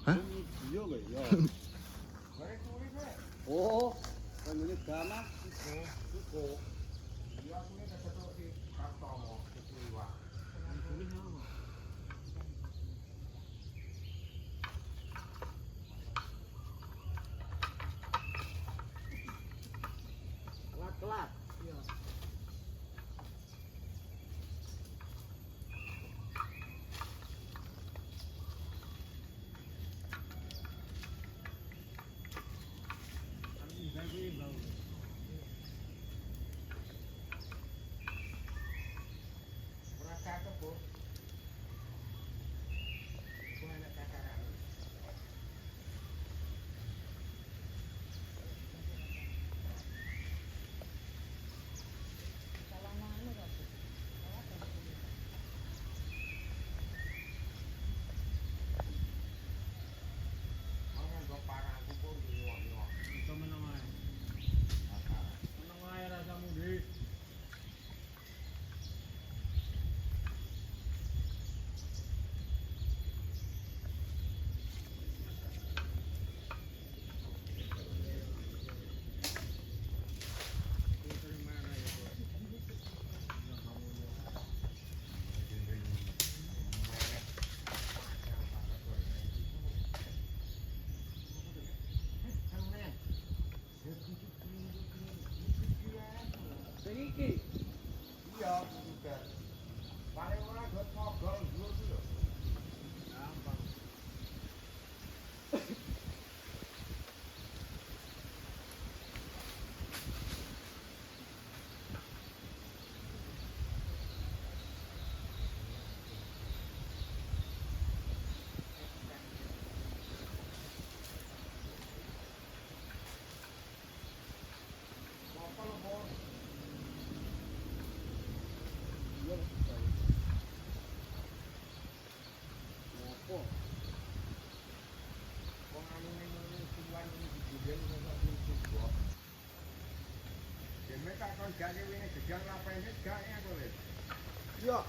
Hah? Iya kowe ya. Oh, kan ini ganas. Iku. Iya, aku ini kecetuk di Kartomo, itu iwak. Kelat-kelat. Iya. Ora cakep, Bu. Iku enak kakaran. Mangan kok parah aku pun nyuwak-nyuwak. Itu menang ae. Menang ae rasamu, Dik. Sing iki. Iya, juga. Paling ora dot mogol dhuwur ku lho. Gampang. Mogol lho, Bu. Iya. Ngopo? Wong anu ngene tuan iki digundel kok dicoba. Dene tak kon gane wene gedang lapene gak ya kok, Lid. Iya.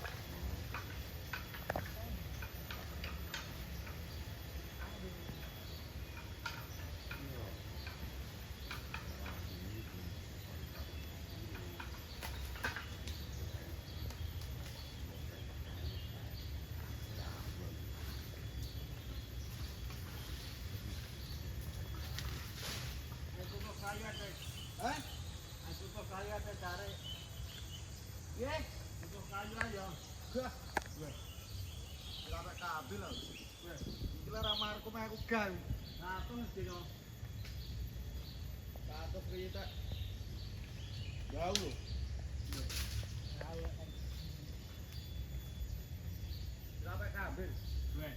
Iya. Aku kok kaya teh. Hah? Aku kok kaya teh cari. Ye, Itu kaya ya. gah. Weh. Ora kabeh lho. Weh. Iki lho ramarku meh aku gawe. Nah, itu mesti dong. Katus piye tak? Jauh lho. Berapa kabeh? Weh.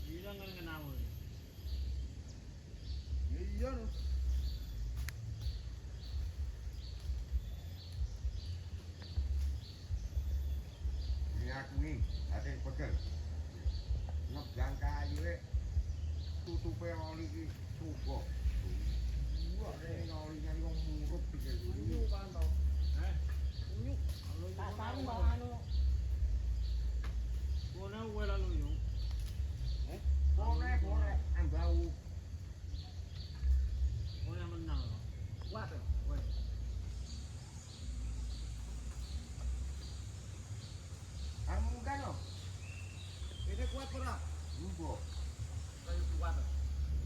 Iya nggak kenal. Ya iya lho. Ini aku ini, ate pegel. Ngeblang kayu e tutupe oli iki subuh. Wah, ini oli kan wong murup iki. Unyu kan to. Eh, Unyu. tak tahu mau anu. Kona gue lalu yung. Bone ambau. Kona menang loh. Kuat to. Weh. Kamu kan lo? Ini kuat ora? Lugo. Kayu kuat.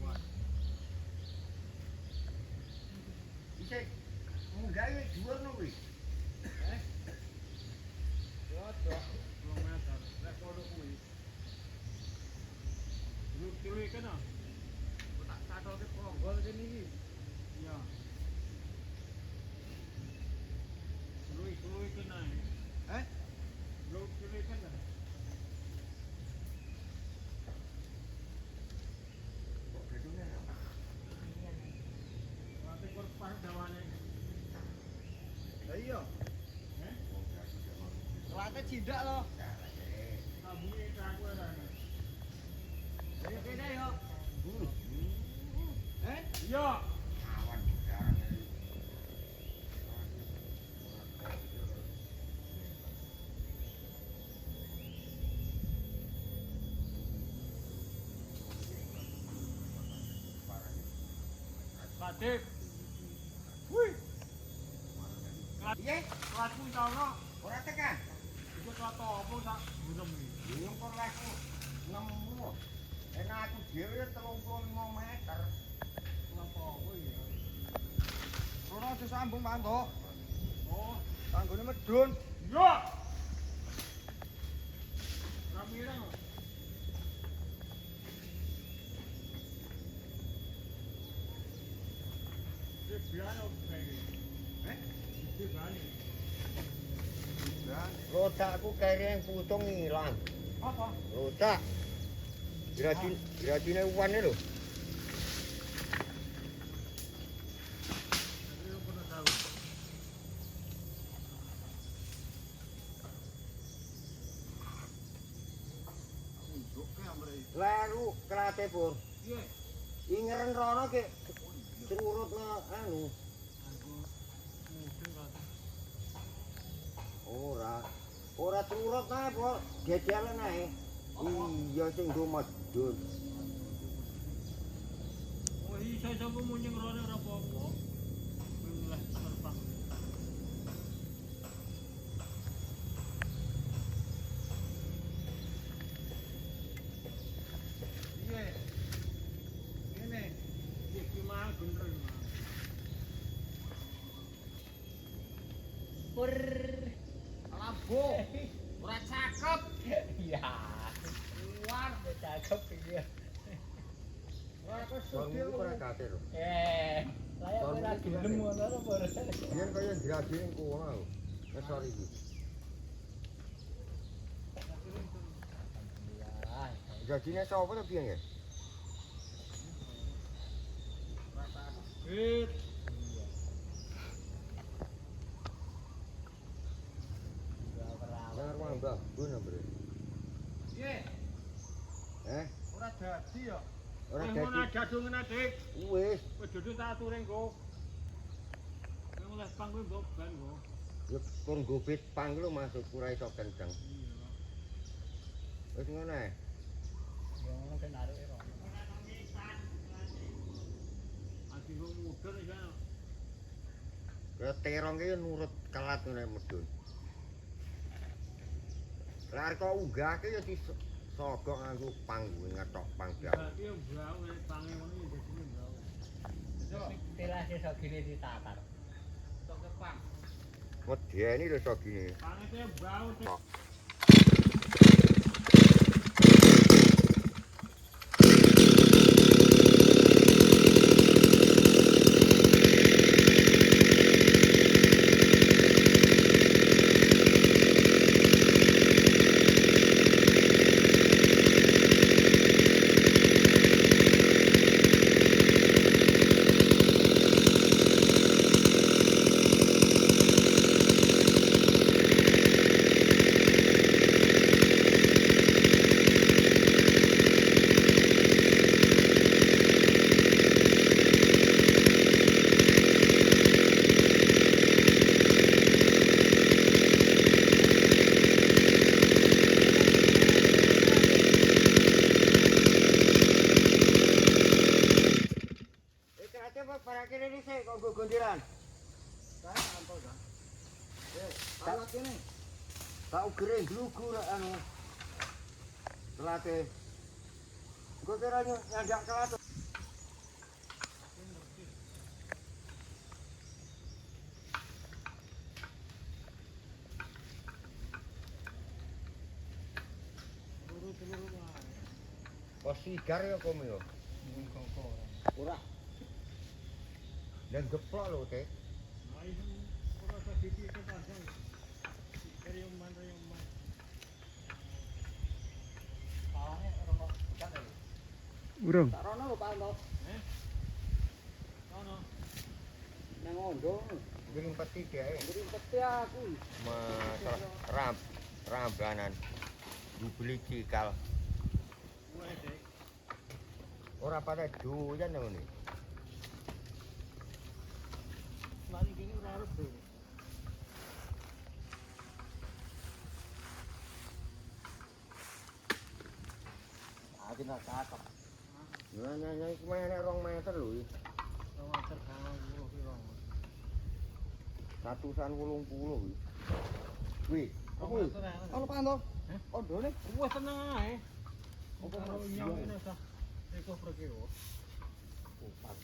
Kuat. Iki munggae dhuwur no kuwi. Yo to. 2 meter. Lek kono kuwi. Lu kiri kan ah? Tak catoke ponggol kene iki. Iya. Lu kena. Eh? Lu kiri kena. Kok gedune lho? Nanti korban dawane. Lah iya. Eh? Late cindak lho. Kabungi aku ada. Ayo kene yo. Eh? Iya. Awan jarang. Adik. Wih, Iya, kelasku sono. ora tekan. Iki kelas apa sak burem iki. Yo kok laku nemu. Enak aku dhewe 35 meter. Kelas apa iki? Rono aja sambung Pak Anto. Oh, Tanggone medun. iya. Ramirang. Dia biar oke. Dia bani. Dan Rodakku kering putung ilang. Apa? Rodak. Gradine uwane lho. Saya pernah tahu. unjuk ke amre. Lalu kelate pur. Iya. Ingeren rono ke curutna anu. Aku mungkin kan. Ora curut nae, Pur. Jejelan nae. Iya sing nggo medun. Oh iya saya sampe munyeng rone ora apa-apa. Milih terbang. Iya. Ngene. Iki mah bener mah. Pur. Lambo. Ora cakep. Iya. Luar. Cakep iki. Ora kok Soalnya sugih itu ora kate lho. Saya ora gelem ngono lho, Pur. Yen kaya gradine kono lho. Ngesor iki. Gradine sapa to piye ya? Hit. Dengar wae, Mbah. Gun ambre. Iya. Eh, Ora dadi ya. ora Wis ngono dadi. jadung ngene, Dik. Wis, Wis duduk tak ature engko. Yang oleh pang kuwi mbok ban kok. yo kon gobit pang lho masuk ora iso kenceng. Iya. Wis ngono ae. Ya ngono kan naruke ro. Ati kok muter iki kan. Kaya terong iki nurut kelat ngene medun. Lah kok unggahke ya disogok nganggo pang kuwi ngetok pang biasa. Berarti yang bau nek pange ngono ya dadine bau. Telas iso gini ditatar. Tok kepang. Medeni lho iso gini. Pange te bau te. Para kene dhisik kok nggo gondelan. Saya Anto ya. Alat ini. Tak ugere glugu anu. Kelate. Engko kira nyandak kelate. Turu-turu wae. Kok sigar ya kowe yo. Mung koko. Ora. Dan geplok lho, Teh. Nah, itu ora usah dipikir pasang. Rayuman. Pawane ora kok kan lho. Urung. Tak rono lho Pak Anto. Ono. Nang ondo. Ngrimpeti dhek. Ngrimpeti aku. Masalah rambanan. Dibeli cikal. Wae, Dik. Ora pada doyan ngene. Mari kene ora arep do. Aku nak cakep. Nah, iku mek 2 meter lho. Water Atusan 80 kuwi. Wih, apa Apa wih? itu? Ono panto? Hah? Ondone? Wes tenang ae. Apa Karo mas? nyong ini sah. Iku pergi. Oh, pas.